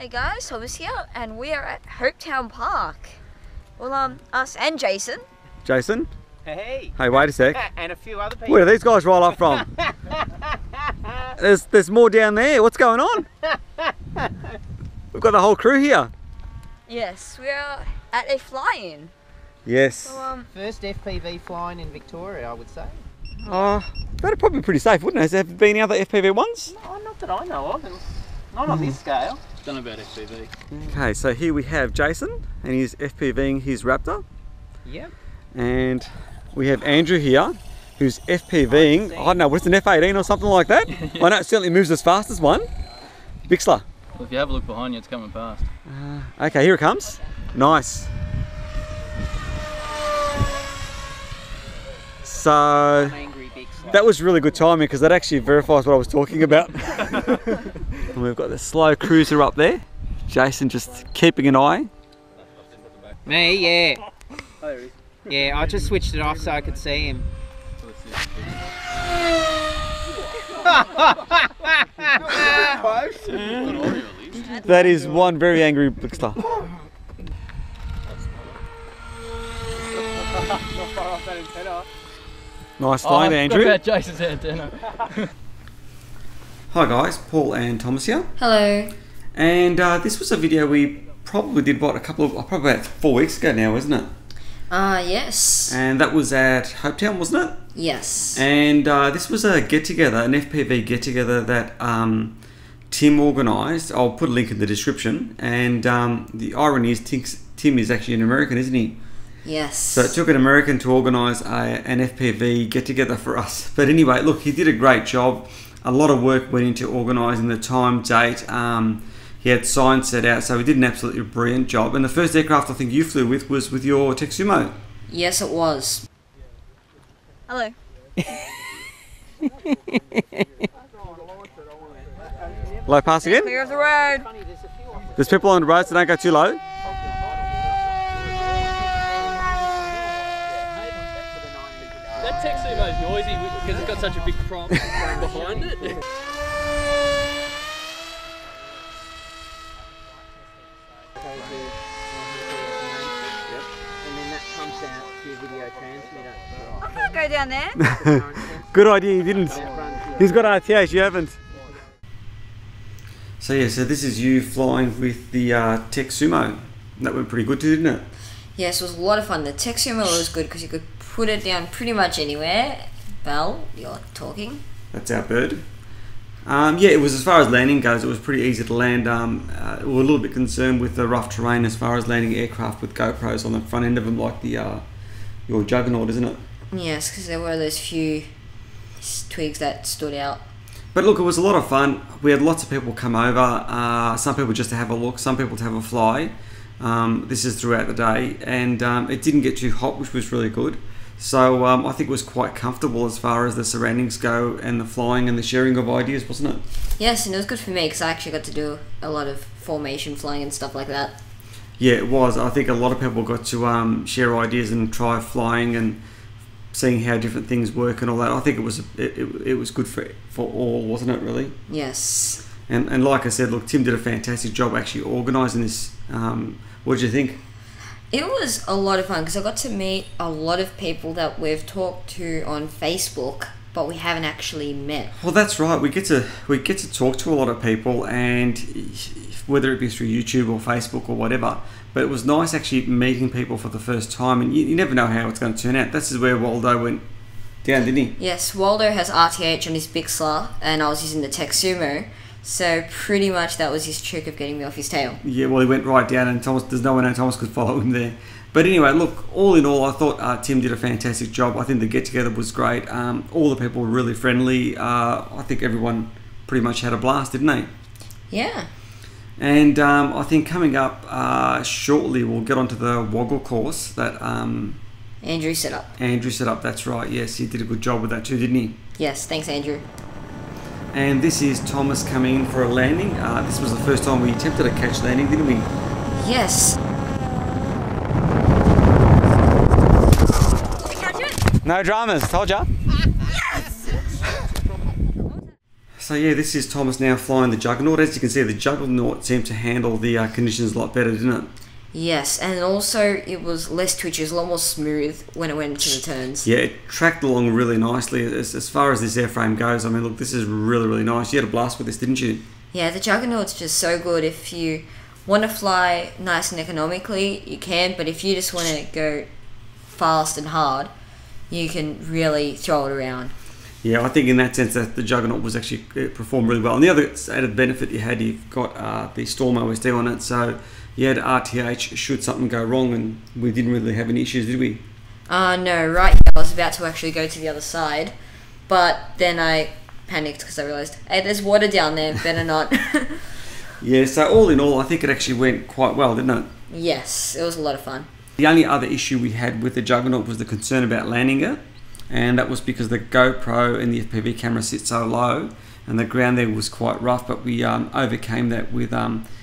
Hey guys, Thomas here, and we are at Hopetown Park. Well, us and Jason. Jason? Hey. Hey, wait a sec. And a few other people. Where do these guys roll up from? There's more down there. What's going on? We've got the whole crew here. Yes, we are at a fly-in. Yes. So, First FPV flying in Victoria, I would say. That'd probably be pretty safe, wouldn't it? Has there been any other FPV ones? No, not that I know of, and not on this scale. Don't know about FPV. Okay, so here we have Jason, and he's FPVing his Raptor. Yep. And we have Andrew here, who's FPVing, I don't know, what's an F18 or something like that? I know it certainly moves as fast as one. Bixler. Well, if you have a look behind you, it's coming past. Okay, here it comes. Nice. So, Angry big slot. that was really good timing because that actually verifies what I was talking about. And we've got the slow cruiser up there. Jason just keeping an eye. Me, yeah. Oh, there he is. Yeah, I just switched it off so I could see him. That is one very angry Bixler. Nice flying there, Andrew. About Jason's antenna. Hi guys, Paul and Thomas here. hello. And this was a video we probably did, what, probably about 4 weeks ago now, isn't it? Yes. And that was at Hopetown, wasn't it? Yes. And this was a get-together, an FPV get-together that Tim organised. I'll put a link in the description. And the irony is Tim is actually an American, isn't he? Yes. So it took an American to organise an FPV get-together for us. But anyway, look, he did a great job. A lot of work went into organising the time, date. He had signs set out, so he did an absolutely brilliant job. And the first aircraft I think you flew with was with your Texumo. Yes, it was. Hello. Low pass again? Clear of the road. There's people on the road, so don't go too low. That Texumo is noisy because it's got such a big prop behind it. And then that pumps out to your video transmitter. I can't go down there. Good idea, you didn't. He's got RTH, you haven't. So yeah, so this is you flying with the Texumo. That went pretty good too, didn't it? Yes, it was a lot of fun. The Texumo was good because you could put it down pretty much anywhere. Belle, you're talking. That's our bird. Yeah, it was, as far as landing goes, it was pretty easy to land. We were a little bit concerned with the rough terrain as far as landing aircraft with GoPros on the front end of them, like the your Juggernaut, isn't it? Yes, because there were those few twigs that stood out. But look, it was a lot of fun. We had lots of people come over. Some people just to have a look, some people to have a fly. This is throughout the day, and it didn't get too hot, which was really good. So I think it was quite comfortable as far as the surroundings go, and the flying and the sharing of ideas, wasn't it? Yes, and it was good for me because I actually got to do a lot of formation flying and stuff like that. Yeah, it was. I think a lot of people got to share ideas and try flying and seeing how different things work and all that. I think it was good for all, wasn't it, really? Yes. And like I said, look, Tim did a fantastic job actually organising this. What did you think? It was a lot of fun because I got to meet a lot of people that we've talked to on Facebook, but we haven't actually met. Well, that's right. We get to talk to a lot of people, and whether it be through YouTube or Facebook or whatever. But it was nice actually meeting people for the first time, and you never know how it's going to turn out. This is where Waldo went down, didn't he? Yes, Waldo has RTH on his Bixler, and I was using the Texumo, so pretty much that was his trick of getting me off his tail. Yeah, well, he went right down, and there's no one else Thomas could follow him there. But anyway, look, all in all, I thought Tim did a fantastic job. I think the get-together was great. All the people were really friendly. I think everyone pretty much had a blast, didn't they? Yeah. And I think coming up shortly, we'll get onto the Woggle course that Andrew set up. Andrew set up, that's right. Yes, he did a good job with that too, didn't he? Yes, thanks, Andrew. And this is Thomas coming in for a landing. This was the first time we attempted a catch landing, didn't we? Yes. No dramas, told ya. Yes! So yeah, this is Thomas now flying the Juggernaut. As you can see, the Juggernaut seemed to handle the conditions a lot better, didn't it? Yes, and also it was less twitchy, it was a lot more smooth when it went into the turns. Yeah, it tracked along really nicely as far as this airframe goes. I mean, look, this is really, really nice. You had a blast with this, didn't you? Yeah, the Juggernaut's just so good. If you want to fly nice and economically, you can, but if you just want to go fast and hard, you can really throw it around. Yeah, I think in that sense that the Juggernaut was actually performed really well. And the other added benefit you had, you've got the Storm OSD on it, so you had RTH should something go wrong, and we didn't really have any issues, did we? No, right here I was about to actually go to the other side, but then I panicked because I realised, hey, there's water down there, better not. Yeah, so all in all, I think it actually went quite well, didn't it? Yes, it was a lot of fun. The only other issue we had with the Juggernaut was the concern about landing it, and that was because the GoPro and the FPV camera sit so low, and the ground there was quite rough, but we overcame that with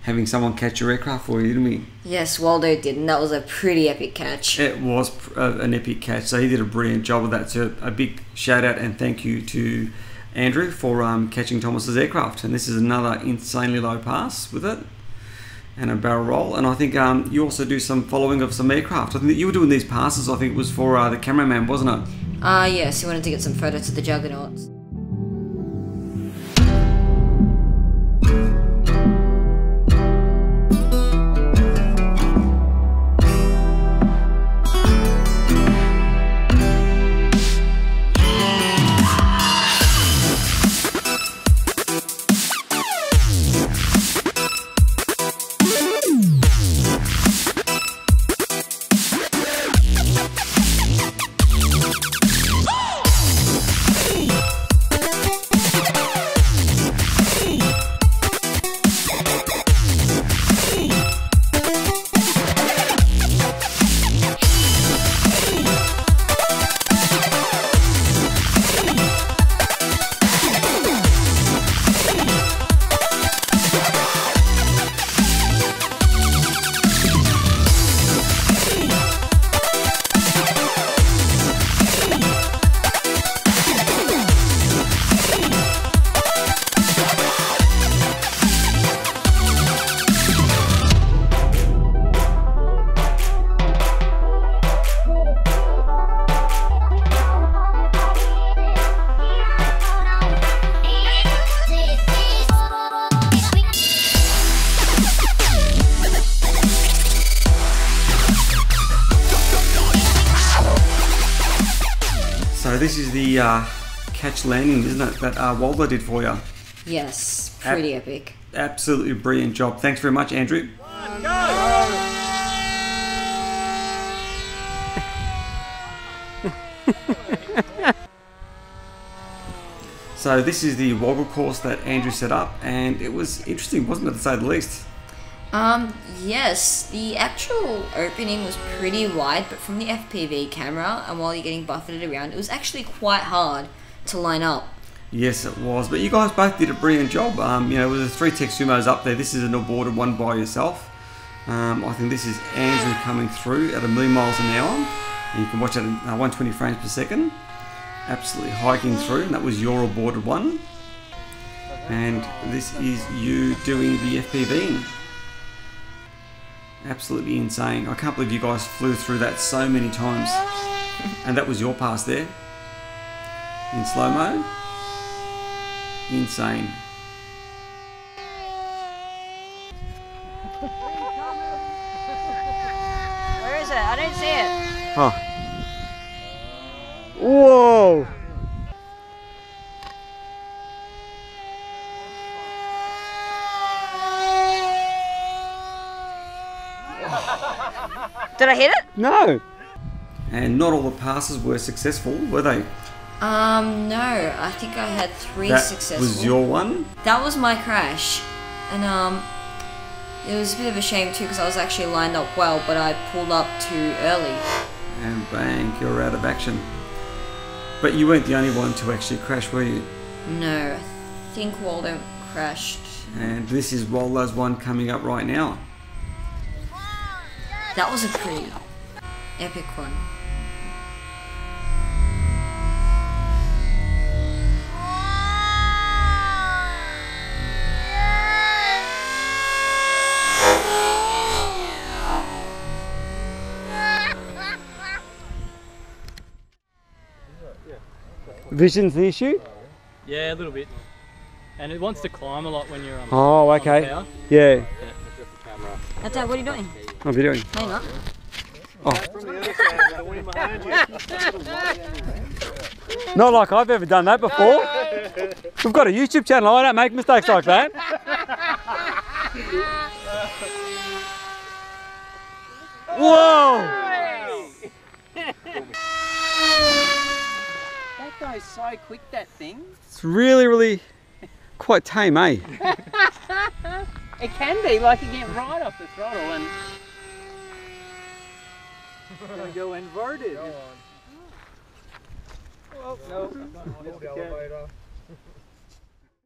having someone catch your aircraft for you, didn't we? Yes, Waldo did, and that was a pretty epic catch. It was an epic catch, so he did a brilliant job of that. So a big shout out and thank you to Andrew for catching Thomas's aircraft. And this is another insanely low pass with it, and a barrel roll. And I think you also do some following of some aircraft. I think that you were doing these passes, I think it was for the cameraman, wasn't it? Yes, he wanted to get some photos of the Juggernauts. So this is the catch landing, isn't it, that Waldo did for you? Yes, pretty epic. Absolutely brilliant job. Thanks very much, Andrew. So this is the woggle course that Andrew set up, and it was interesting, wasn't it, to say the least? Yes, the actual opening was pretty wide, but from the FPV camera, and while you're getting buffeted around, it was actually quite hard to line up. Yes, it was, but you guys both did a brilliant job. You know, with the 3 Texumos up there, this is an aborted one by yourself. I think this is Andrew coming through at 1,000,000 miles an hour. And you can watch it at 120 frames per second. Absolutely hiking through, and that was your aborted one. And this is you doing the FPV. Absolutely insane. I can't believe you guys flew through that so many times. And that was your pass there. In slow-mo. Insane. Where is it? I don't see it. Huh. Whoa! Did I hit it? No! And not all the passes were successful, were they? No. I think I had 3 That successful. was your one? That was my crash. And, it was a bit of a shame too because I was actually lined up well, but I pulled up too early. And bang, you're out of action. But you weren't the only one to actually crash, were you? No, I think Waldo crashed. And this is Waldo's one coming up right now. That was a pretty epic one. Vision's the issue? Yeah, a little bit. And it wants to climb a lot when you're Oh, on okay. power. Yeah. That's Dad, what are you doing? What are you doing? No, you're not. Not like I've ever done that before. We've got a YouTube channel. I don't make mistakes like that. Whoa! That goes so quick, that thing. It's really, really quite tame, eh? It can be, like you get right off the throttle and... It's gonna go inverted. Go on. Oh, no.